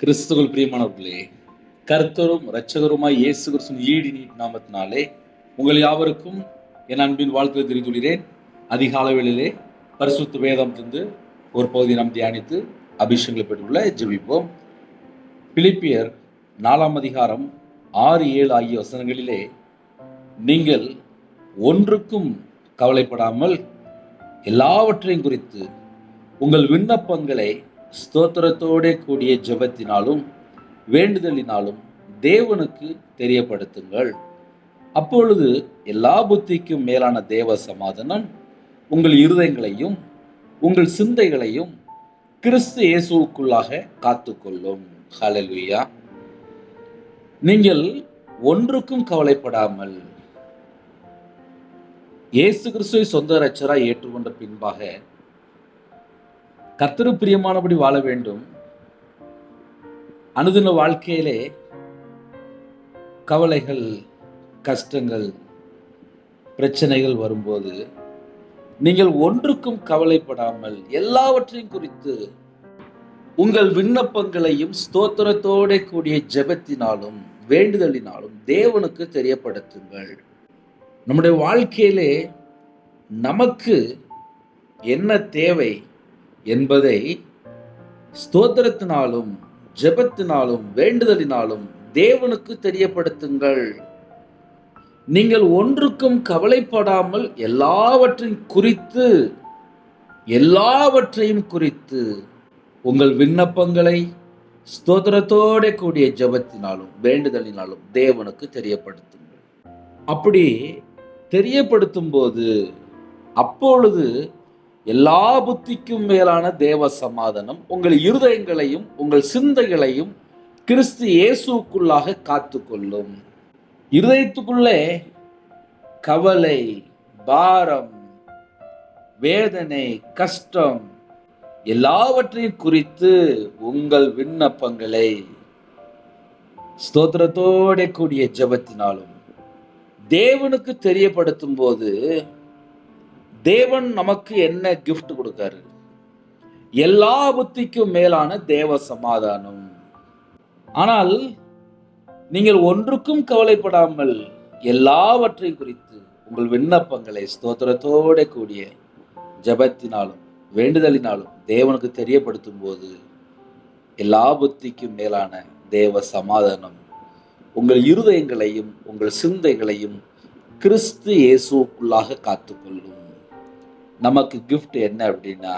கிறிஸ்துவுக்குள் பிரியமானவர்களே, கர்த்தரும் இரட்சகருமாய் இயேசு கிறிஸ்துவின் ஈடு நாமத்தினாலே உங்கள் யாவருக்கும் என் அன்பின் வாழ்த்துக்களை தெரிவித்துள்ளேன். அதிகாலை வேளையிலே பரிசுத்த வேதம் தந்து ஒரு பகுதியை நாம் தியானித்து அபிஷேகங்களை பெற்றுள்ள ஜெபிப்போம். பிலிப்பியர் 4 அதிகாரம் 6-7 ஆகிய வசனங்களிலே, நீங்கள் ஒன்றுக்கும் கவலைப்படாமல் எல்லாவற்றையும் குறித்து உங்கள் விண்ணப்பங்களை ஸ்தோத்திரத்தோட கூடிய ஜெபத்தினாலும் வேண்டுதலினாலும் தேவனுக்கு தெரியப்படுத்துங்கள். அப்பொழுது எல்லா புத்திக்கும் மேலான தேவ சமாதானம் உங்கள் இருதயங்களையும் உங்கள் சிந்தைகளையும் கிறிஸ்து இயேசுவுக்குள்ளாக காத்துக்கொள்ளும். ஹல்லேலூயா. நீங்கள் ஒன்றுக்கும் கவலைப்படாமல் இயேசு கிறிஸ்துவை சொந்த இரட்சகராய் ஏற்றுக்கொண்ட பின்பாக கர்த்தருக்கு பிரியமானபடி வாழ வேண்டும். அனுதின வாழ்க்கையிலே கவலைகள், கஷ்டங்கள், பிரச்சனைகள் வரும்போது நீங்கள் ஒன்றுக்கும் கவலைப்படாமல் எல்லாவற்றையும் குறித்து உங்கள் விண்ணப்பங்களையும் ஸ்தோத்திரத்தோட கூடிய ஜெபத்தினாலும் வேண்டுதலினாலும் தேவனுக்கு தெரியப்படுத்துங்கள். நம்முடைய வாழ்க்கையிலே நமக்கு என்ன தேவை என்பதை ஸ்தோத்திரத்தினாலும் ஜெபத்தினாலும் வேண்டுதலினாலும் தேவனுக்கு தெரியப்படுத்துங்கள். நீங்கள் ஒன்றுக்கும் கவலைப்படாமல் எல்லாவற்றையும் குறித்து உங்கள் விண்ணப்பங்களை ஸ்தோத்திரத்தோட கூடிய ஜெபத்தினாலும் வேண்டுதலினாலும் தேவனுக்கு தெரியப்படுத்துங்கள். அப்படி தெரியப்படுத்தும் போது அப்பொழுது எல்லா புத்திக்கும் மேலான தேவ சமாதானம் உங்கள் இருதயங்களையும் உங்கள் சிந்தைகளையும் கிறிஸ்து இயேசுவுக்குள்ளாக காத்துக்கொள்ளும். இருதயத்துக்குள்ளே கவலை, பாரம், வேதனை, கஷ்டம் எல்லாவற்றையும் குறித்து உங்கள் விண்ணப்பங்களை ஸ்தோத்திரத்தோட கூடிய ஜெபத்தினாலும் தேவனுக்கு தெரியப்படுத்தும் போது தேவன் நமக்கு என்ன கிஃப்ட் கொடுக்காரு? எல்லா புத்திக்கும் மேலான தேவ சமாதானம். ஆனால் நீங்கள் ஒன்றுக்கும் கவலைப்படாமல் எல்லாவற்றையும் குறித்து உங்கள் விண்ணப்பங்களை ஸ்தோத்திரத்தோட கூடிய ஜெபத்தினாலும் வேண்டுதலினாலும் தேவனுக்கு தெரியப்படுத்தும் போது எல்லா புத்திக்கும் மேலான தேவ சமாதானம் உங்கள் இருதயங்களையும் உங்கள் சிந்தைகளையும் கிறிஸ்து இயேசுவுக்குள்ளாக காத்துக்கொள்ளும். நமக்கு கிஃப்ட் என்ன அப்படின்னா,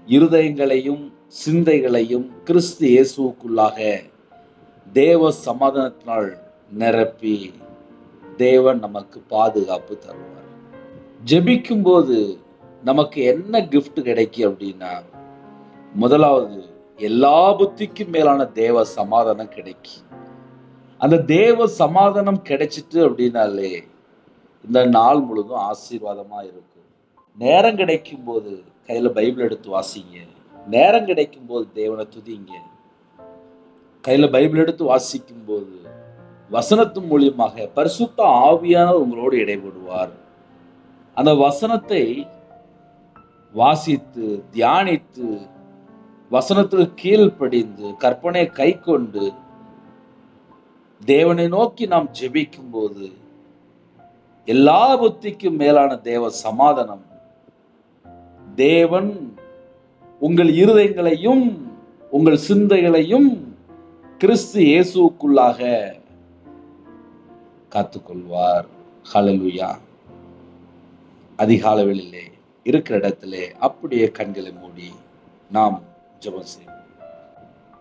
இருதயங்களையும் சிந்தைகளையும் கிறிஸ்து இயேசுவுக்குள்ளாக தேவ சமாதானத்தினால் நிரப்பி தேவன் நமக்கு பாதுகாப்பு தருவார். ஜெபிக்கும் போது நமக்கு என்ன கிஃப்ட் கிடைக்கும் அப்படின்னா, முதலாவது எல்லா புத்திக்கும் மேலான தேவ சமாதானம் கிடைக்கும். அந்த தேவ சமாதானம் கிடைச்சிட்டு அப்படின்னாலே இந்த நாள் முழுதும் ஆசீர்வாதமா இருக்கும். நேரம் கிடைக்கும் போது கையில பைபிள் எடுத்து வாசிங்க. நேரம் கிடைக்கும் போது தேவனை துதிங்க. கையில பைபிள் எடுத்து வாசிக்கும் போது வசனத்தின் மூலியமாக பரிசுத்த ஆவியானவர் உங்களோடு இடைபடுவார். அந்த வசனத்தை வாசித்து தியானித்து வசனத்துக்கு கீழ்ப்படிந்து கற்பனை கை கொண்டு தேவனை நோக்கி நாம் ஜெபிக்கும் போது எல்லா புத்திக்கும் மேலான தேவ சமாதானம் தேவன் உங்கள் இருதயங்களையும் உங்கள் சிந்தைகளையும் கிறிஸ்து இயேசுவுக்குள்ளாக காத்துக்கொள்வார். ஹல்லேலூயா. அதிகாலை வேளையிலே இருக்கிற இடத்திலே அப்படியே கண்களை மூடி நாம் ஜெபம் செய்வோம்.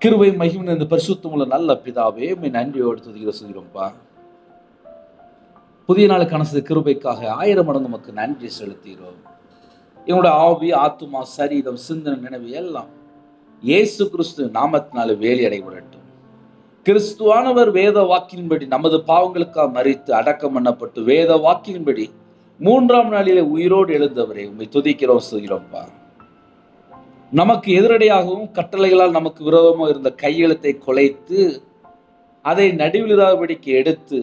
கிருபை மகிமை இந்த பரிசுத்தமுள்ள நல்ல பிதாவே, உம்மை நன்றியோடு துதிக்கிறோம்ப்பா. புதிய நாளுக்கான கிருபைக்காக 1000 மடங்கு நமக்கு நன்றி செலுத்துகிறோம். என்னோட ஆவி, ஆத்துமா, சரீரம், சிந்தனை, நினைவு எல்லாம் இயேசு கிறிஸ்து நாமத்தினால வேலி அடைபடட்டும். கிறிஸ்துவானவர் வேத வாக்கின்படி நமது பாவங்களுக்காக மரித்து அடக்கம் பண்ணப்பட்டு வேத வாக்கின்படி 3ஆம் நாளிலே உயிரோடு எழுந்தவரை உம்மை துதிக்கிறோம் சொல்கிறோம்ப்பா. நமக்கு எதிரடையாகவும் கட்டளைகளால் நமக்கு விரோதமாக இருந்த கையெழுத்தை குலைத்து அதை நடுவிலாதபடிக்கு எடுத்து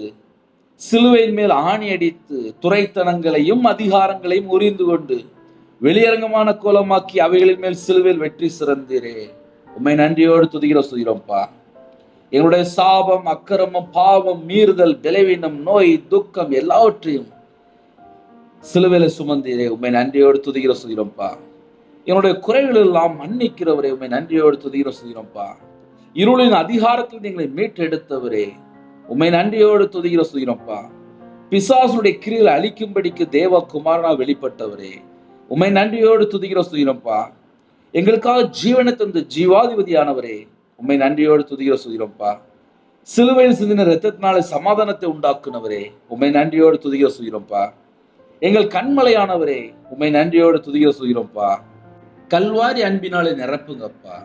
சிலுவையின் மேல் ஆணி அடித்து துரைத்தனங்களையும் அதிகாரங்களையும் உரிந்து கொண்டு வெளியரங்கமான கோலமாக்கி அவைகளின் மேல் சிலுவையில் வெற்றி சிறந்தீரே. உம்மை நன்றியோடு துதிக்கிறோம்ப்பா. எங்களுடைய சாபம், அக்கிரமம், பாவம், மீறுதல், பலவீனம், நோய், துக்கம் எல்லாவற்றையும் சிலுவையில சுமந்தீரே, உம்மை நன்றியோடு துதிக்கிறோம்ப்பா. என்னுடைய குறைகள் எல்லாம் மன்னிக்கிறவரே, உம்மை நன்றியோடு துதிக்கிறோம்ப்பா. இருளின் அதிகாரத்தில் எங்களை மீட்டெடுத்தவரே, உம்மை நன்றியோடு துதிக்கிறோம்ப்பா. பிசாசுடைய கிரியை அழிக்கும்படிக்கு தேவகுமாரனா வெளிப்பட்டவரே, உம்மை நன்றியோடு துதிக்கிறோம்ப்பா. எங்களுக்காக ஜீவனை தந்து ஜீவாதிபதியானவரே, உம்மை நன்றியோடு துதிக்கிறோம்ப்பா. சிலுவையில் சிந்தின இரத்தத்தினாலே சமாதானத்தை உண்டாக்குனவரே, உம்மை நன்றியோடு துதிக்கிறோம்ப்பா. எங்கள் கண்மலையானவரே, உம்மை நன்றியோடு துதிக்கிறோம்ப்பா. கல்வாரி அன்பினாலே நிரப்புங்கப்பா.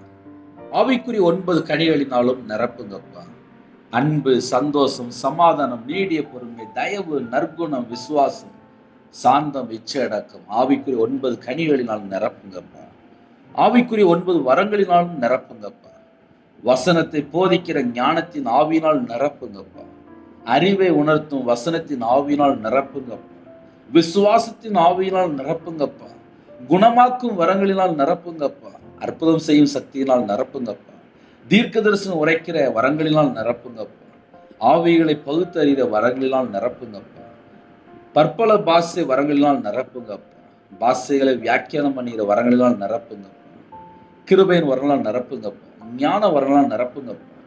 ஆவிக்குரிய 9 கனிகளினாலும் நிரப்புங்கப்பா. அன்பு, சந்தோஷம், சமாதானம், நீடிய பொறுமை, தயவு, நற்குணம், விசுவாசம், சாந்தம், இச்சையடக்கம், ஆவிக்குரிய 9 கனிகளினாலும் நிரப்புங்கப்பா. ஆவிக்குரிய 9 வரங்களினாலும் நிரப்புங்கப்பா. வசனத்தை போதிக்கிற ஞானத்தின் ஆவியினால் நிரப்புங்கப்பா. அறிவை உணர்த்தும் வசனத்தின் ஆவியினால் நிரப்புங்கப்பா. விசுவாசத்தின் ஆவியினால் நிரப்புங்கப்பா. குணமாக்கும் வரங்களினால் நிரப்புங்கப்பா. அற்புதம் செய்யும் சக்தியினால் நிரப்புங்கப்பா. தீர்க்க தரிசனம் உரைக்கிற வரங்களினால் நிரப்புங்கப்பா. ஆவிகளை பகுத்தறிகிற வரங்களினால் நிரப்புங்கப்பா. பற்பல பாஷை வரங்களினால் நிரப்புங்கப்பா. பாஷைகளை வியாக்கியானம் பண்ணுகிற வரங்களினால் நிரப்புங்கப்பா. கிருபையின் வரங்களால் நிரப்புங்கப்பா. ஞான வரங்களால் நிரப்புங்கப்பா.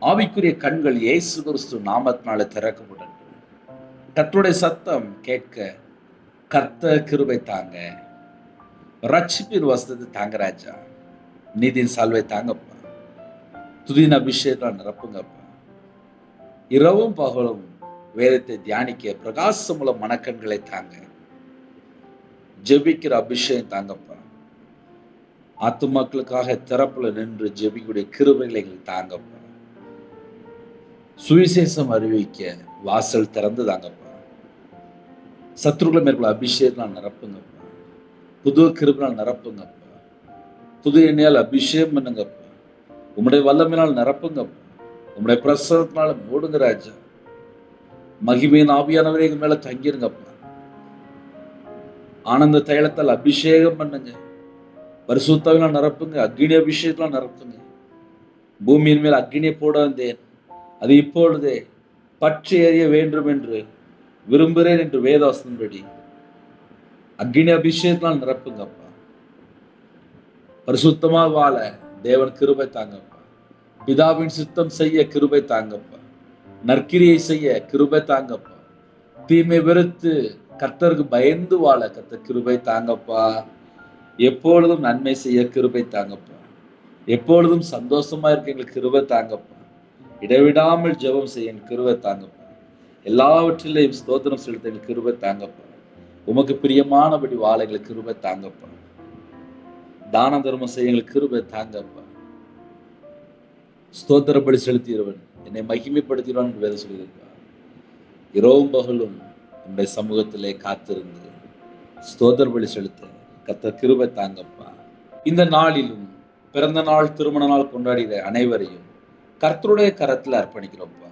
ஆவிக்குரிய கண்கள் இயேசு கிறிஸ்து நாமத்தினாலே திறக்கப்படட்டும். கர்த்தருடைய சத்தம் கேட்க கர்த்தர் கிருபை தாங்க. ரட்சிப்பின் வசனத்தை தாங்க ராஜா. நீதியின் சால்வை தாங்கப்பா. துதியின் அபிஷேகத்தால் நிரப்புங்கப்பா. இரவும் பகலும் வேதத்தை தியானிக்க பிரகாசமுள்ள மனக்கண்களை தாங்க. ஜெபிக்கிற அபிஷேகம் தாங்கப்பா. ஆத்துமாக்களுக்காக திறப்புல நின்று ஜெபிக்கூடிய கிருபைகளை எங்களுக்கு தாங்கப்பா. சுவிசேஷம் அறிவிக்க வாசல் திறந்து தாங்கப்பா. சத்துருக்களை மேற்கொள்ள அபிஷேகம் நிரப்புங்கப்பா. புது கிருபையால் நிரப்புங்கப்பா. புது எண்ணெயால் அபிஷேகம் பண்ணுங்கப்பா. உம்முடைய வல்லமையினால் நிரப்புங்கப்பா. உம்முடைய பிரசனத்தினால மூடுங்க ராஜா. மகிமையின் ஆவியானவரே எங்க மேல தங்கிருங்கப்பா. ஆனந்த தைலத்தால் அபிஷேகம் பண்ணுங்க. பரிசுத்தாவினால் நிரப்புங்க. அக்னி அபிஷேகத்தால் நிரப்புங்க. பூமியின் மேல் அக்னியை போட வந்தேன், அது இப்பொழுதே பற்றி எறிய வேண்டும் என்று விரும்புகிறேன் என்று வேதவசனப்படி அக்னி அபிஷேகத்தால் நிரப்புங்கப்பா. பரிசுத்தமா வாழ தேவன் கிருபை தாங்கப்பா. பிதாவின் சித்தம் செய்ய கிருபை தாங்கப்பா. நற்கிரியை செய்ய கிருபை தாங்கப்பா. தீமை வெறுத்து கர்த்தருக்கு பயந்து வாழ கர்த்தர் கிருபை தாங்கப்பா. எப்பொழுதும் நன்மை செய்ய கிருபை தாங்கப்பா. எப்பொழுதும் சந்தோஷமா இருக்க எங்களுக்கு கிருபை தாங்கப்பா. இடைவிடாமல் ஜெபம் செய்ய எங்களுக்கு கிருபை தாங்கப்பா. எல்லாவற்றிலையும் ஸ்தோத்திரம் செலுத்த எங்களுக்கு கிருபை தாங்கப்பா. உமக்கு பிரியமானபடி வாழ எங்களுக்கு கிருபை தாங்கப்பா. தான தர்மம் செய்ய எங்களுக்கு கிருபை தாங்கப்பா. ஸ்தோத்திரப்படி செலுத்திடுவன் என்னை மகிமைப்படுத்திடுவான் என்று வேதம் சொல்லியிருப்பா. இரவும் பகலும் உன்னுடைய சமூகத்திலே காத்திருந்து ஸ்தோத்திரப்படி செலுத்த கர்த்தர் கிருபை தாங்கப்பா. இந்த நாளிலும் பிறந்த நாள், திருமண நாள் கொண்டாடுகிற அனைவரையும் கர்த்தருடைய கரத்தில் அர்ப்பணிக்கிறோம்ப்பா.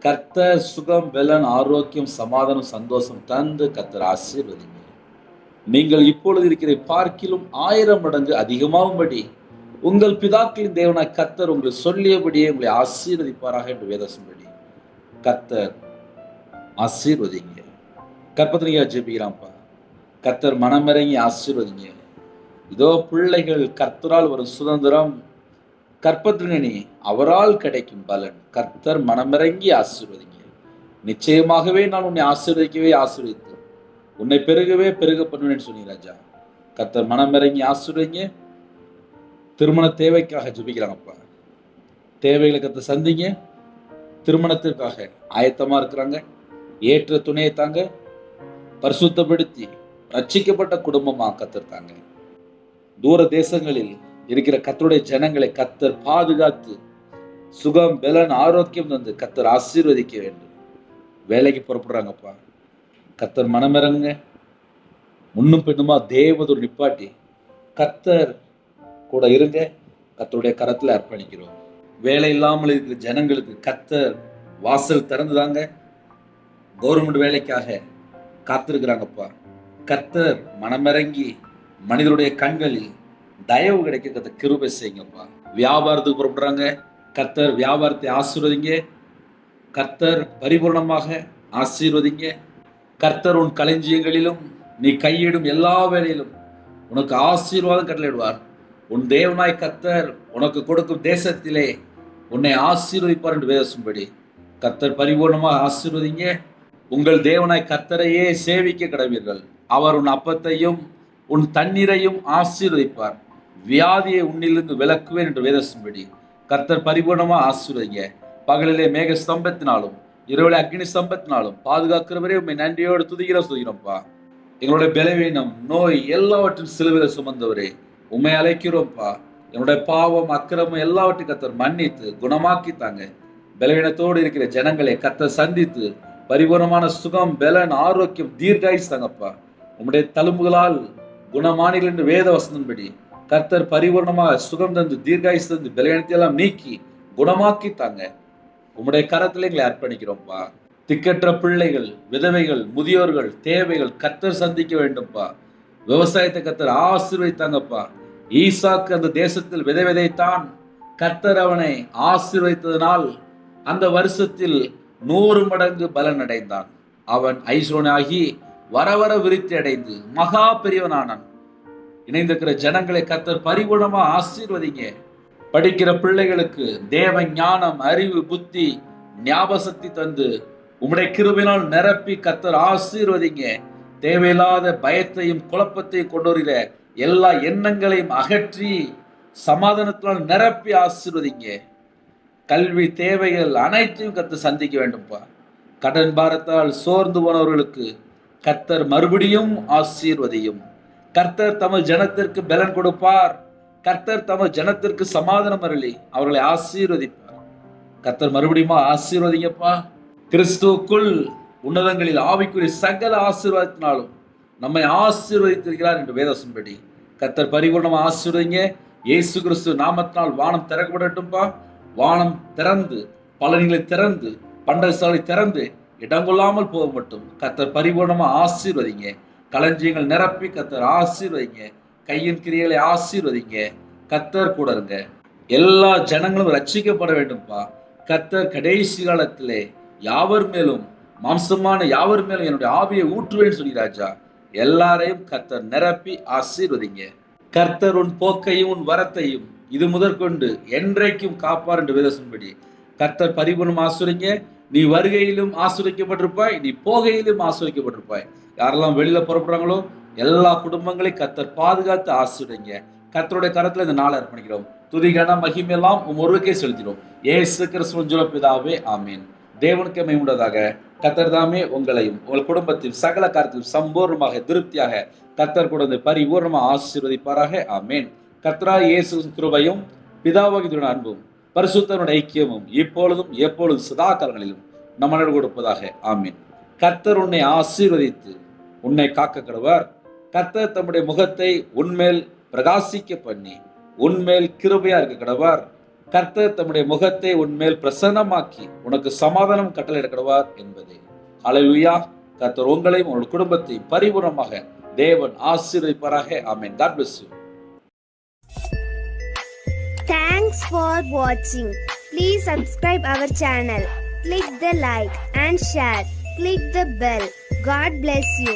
கர்த்தர் சுகம், பலன், ஆரோக்கியம், சமாதானம், சந்தோஷம் தந்து கர்த்தர் ஆசீர்வதிங்க. நீங்கள் இப்பொழுது இருக்கிற பார்க்கிலும் 1000 மடங்கு அதிகமாகும்படி உங்கள் பிதாக்களின் தேவனாய் கர்த்தர் உங்களை சொல்லியபடியே உங்களை ஆசீர்வதிப்பாராக என்று வேதசம்படி கர்த்தர் ஆசீர்வதிங்க. கற்பத்திரியா ஜெபிக்கிறான்ப்பா. கர்த்தர் மனமிறங்கி ஆசீர்வதிங்க. இதோ பிள்ளைகள் கர்த்தரால் வரும் சுதந்திரம், கற்பத்தினி அவரால் கிடைக்கும் பலன். கர்த்தர் மனமிறங்கி ஆசீர்வதிங்க. நிச்சயமாகவே நான் உன்னை ஆசீர்வதிக்கவே ஆசீர்வதித்து உன்னை பெருகவே பெருக பண்ணுவேன்னு சொன்னீங்க ராஜா. கர்த்தர் மனமிறங்கி ஆசீர்வதிங்க. திருமண தேவைக்காக ஜெபிக்கிறாங்கப்பா. தேவைகளை கர்த்தர் சந்திங்க. திருமணத்திற்காக ஆயத்தமா இருக்கிறாங்க. ஏற்ற துணையை தாங்க. பரிசுத்தப்படுத்தி ரட்சிக்கப்பட்ட குடும்பமா கர்த்தர் தாங்க. தூர தேசங்களில் இருக்கிற கர்த்தருடைய ஜனங்களை கர்த்தர் பாதுகாத்து சுகம், பலன், ஆரோக்கியம் தந்து கர்த்தர் ஆசீர்வதிக்க வேண்டும். வேலைக்கு புறப்படுறாங்கப்பா. கர்த்தர் மனமிறங்க. முன்னும் பின்னுமா தேவதூர் நிப்பாட்டி கர்த்தர் கூட இருங்க. கர்த்தருடைய கரத்துல அர்ப்பணிக்கிறோம். வேலை இல்லாமல் இருக்கிற ஜனங்களுக்கு கர்த்தர் வாசல் திறந்துதாங்க. கவர்மெண்ட் வேலைக்காக காத்திருக்கிறாங்கப்பா. கர்த்தர் மனமிறங்கி மனிதனுடைய கண்களில் தயவு கிடைக்க கர்த்தர் கிருபை செய்யுங்கப்பா. வியாபாரத்துக்கு புறப்படுறாங்க, கர்த்தர் வியாபாரத்தை ஆசீர்வதிங்க. கர்த்தர் பரிபூர்ணமாக ஆசீர்வதிங்க. கர்த்தர் உன் களஞ்சியங்களிலும் நீ கையிடும் எல்லா வேலையிலும் உனக்கு ஆசீர்வாதம் கட்டளையிடுவார். உன் தேவனாய் கர்த்தர் உனக்கு கொடுக்கும் தேசத்திலே உன்னை ஆசீர்வதிப்பார் என்று வேதசும்படி கர்த்தர் பரிபூர்ணமாக ஆசீர்வதிங்க. உங்கள் தேவனாய் கர்த்தரையே சேவிக்க கடவீர்கள். அவர் உன் அப்பத்தையும் உன் தண்ணீரையும் ஆசீர்வதிப்பார். வியாதியை உன்னிலிருந்து விலக்குவேன் என்று வேதசும்படி கர்த்தர் பரிபூர்ணமாக ஆசீர்வதிங்க. பகலிலே மேக ஸ்தம்பத்தினாலும் இரவிலே அக்னி ஸ்தம்பத்தினாலும் பாதுகாக்கிறவரே உண்மை நன்றியோடு துதிக்கிறோம்ப்பா. எங்களுடைய பலவீனம், நோய் எல்லாவற்றும் சிலுவையில சுமந்தவரே உண்மை அழைக்கிறோம்ப்பா. என்னுடைய பாவம், அக்கிரமம் எல்லாவற்றையும் கர்த்தர் மன்னித்து குணமாக்கி தாங்க. பலவீனத்தோடு இருக்கிற ஜனங்களை கர்த்தர் சந்தித்து பரிபூர்ணமான சுகம், பலன், ஆரோக்கியம், தீர்காயுசு தாங்கப்பா. உம்முடைய தழும்புகளால் குணமானீர்கள் என்று வேத வசனத்தின்படி கர்த்தர் பரிபூர்ணமாக சுகம் தந்து தீர்காயுசு தந்து பலவீனத்தை எல்லாம் நீக்கி குணமாக்கி தாங்க. உம்முடைய கரத்துல எங்களை அர்ப்பணிக்கிறோம்ப்பா. திக்கற்ற பிள்ளைகள், விதவைகள், முதியோர்கள் தேவைகள் கர்த்தர் சந்திக்க வேண்டும்ப்பா. விவசாயத்தை கர்த்தர் ஆசீர்வதித்தாங்கப்பா. ஈசாக்கு அந்த தேசத்தில் விதை விதைத்தான். கர்த்தர் அவனை ஆசீர்வதித்ததனால் அந்த வருஷத்தில் 100 மடங்கு பலன் அடைந்தான். அவன் ஐஸ்வரனாகி வர வர விருத்தி அடைந்து மகா பெரியவனானான். இணைந்திருக்கிற ஜனங்களை கர்த்தர் பரிபூர்ணமா ஆசீர்வதிங்க. படிக்கிற பிள்ளைகளுக்கு தேவ ஞானம், அறிவு, புத்தி, ஞாபகசக்தி தந்து உம்முடைய கிருபையினால் நிரப்பி கர்த்தர் ஆசீர்வதிங்க. தேவையில்லாத பயத்தையும் குழப்பத்தையும் கொண்டு வருகிற எல்லா எண்ணங்களையும் அகற்றி சமாதானத்தினால் நிரப்பி ஆசீர்வதிங்க. கல்வி தேவைகள் அனைத்தையும் கர்த்தர் சந்திக்க வேண்டும்ப்பா. கடன் பாரத்தால் சோர்ந்து போனவர்களுக்கு கர்த்தர் மறுபடியும் ஆசீர்வதியும். கர்த்தர் தமது ஜனத்திற்கு பலன் கொடுப்பார். கர்த்தர் தமது ஜனத்திற்கு சமாதானம் அருளி அவர்களை ஆசீர்வதிப்பார். கர்த்தர் மறுபடியும் ஆசீர்வதிங்கப்பா. கிறிஸ்துவுக்குள் உன்னதங்களில் ஆவிக்குரிய சகல ஆசீர்வாதத்தினாலும் நம்மை ஆசீர்வதித்திருக்கிறார் என்று வேதத்தின்படி கர்த்தர் பரிபூர்ணமா ஆசீர்வதிங்க. இயேசு கிறிஸ்து நாமத்தினால் வானம் திறக்கப்படட்டும்பா. வானம் திறந்து, பலன்களை திறந்து, பண்டகசாலை திறந்து இடங்கொள்ளாமல் போக மட்டும் கர்த்தர் பரிபூர்ணமா ஆசீர்வதிங்க. களஞ்சியங்கள் நிரப்பி கர்த்தர் ஆசீர்வதிங்க. கையின் கிரியைகளை ஆசீர்வதிங்க. கர்த்தர் கூட இருங்க. எல்லா ஜனங்களும் ரட்சிக்கப்பட வேண்டும்பா. கர்த்தர் கடைசி காலத்திலே யாவர் மேலும், மாம்சமான யாவர் மேலும் என்னுடைய ஆவியை ஊற்றுவேன்னு சொல்லி ராஜா எல்லாரையும் கர்த்தர் நிரப்பி ஆசீர்வதிங்க. கர்த்தர் உன் போக்கையும் உன் வரத்தையும் இது முதற்கொண்டு என்றைக்கும் காப்பார் என்று வேதத்தின்படி கர்த்தர் பரிபூர்ணம் ஆசீர்வதிங்க. நீ வருகையிலும் ஆசீர்வதிக்கப்பட்டிருப்பாய், நீ போகையிலும் ஆசீர்வதிக்கப்பட்டிருப்பாய். யாரெல்லாம் வெளியில புறப்படுறாங்களோ எல்லா குடும்பங்களையும் கர்த்தர் பாதுகாத்து ஆசீர்வதிங்க. கர்த்தருடைய கரத்துல இந்த நாளை அர்ப்பணிக்கிறோம். துதிகான மகிமையெல்லாம் ஒருவருக்கே செலுத்தினோம். இயேசு கிறிஸ்துவின் ஜீவ பிதாவே, ஆமீன். தேவனுக்கு மகிமையுண்டாதாக. கர்த்தர் தாமே உங்களையும் உங்கள் குடும்பத்தில் சகல காரியத்திலும் சம்பூர்ணமாக திருப்தியாக கர்த்தர் கொடுத்து பரிபூர்ணமாக ஆசீர்வதிப்பாராக. ஆமீன். கர்த்தராகிய இயேசுவின் கிருபையும் பிதாவாகிய அன்பும் பரிசுத்தனுடைய ஐக்கியமும் இப்பொழுதும் எப்பொழுதும் சதா காலங்களிலும் நம்மளோடு கொடுப்பதாக. ஆமீன். கர்த்தர் உன்னை ஆசீர்வதித்து உன்னை காக்க கடவார். கர்த்தர் தம்முடைய முகத்தை உன்மேல் பிரகாசிக்க பண்ணி உன்மேல் கிருபையா இருக்க கடவார். கர்த்தர் தம்முடைய முகத்தை உன்மேல் பிரசன்னமாக்கி உனக்கு சமாதானம் கட்டளையிட கடவார் என்பதே. ஹல்லேலூயா. கர்த்தர் உங்களையும் உங்கள் குடும்பத்தை பரிபூர்ணமாக தேவன் ஆசீர்வதிப்பாராக. ஆமென். God bless you. Thanks for watching. Please subscribe our channel. Click the like and share. Click the bell. God bless you.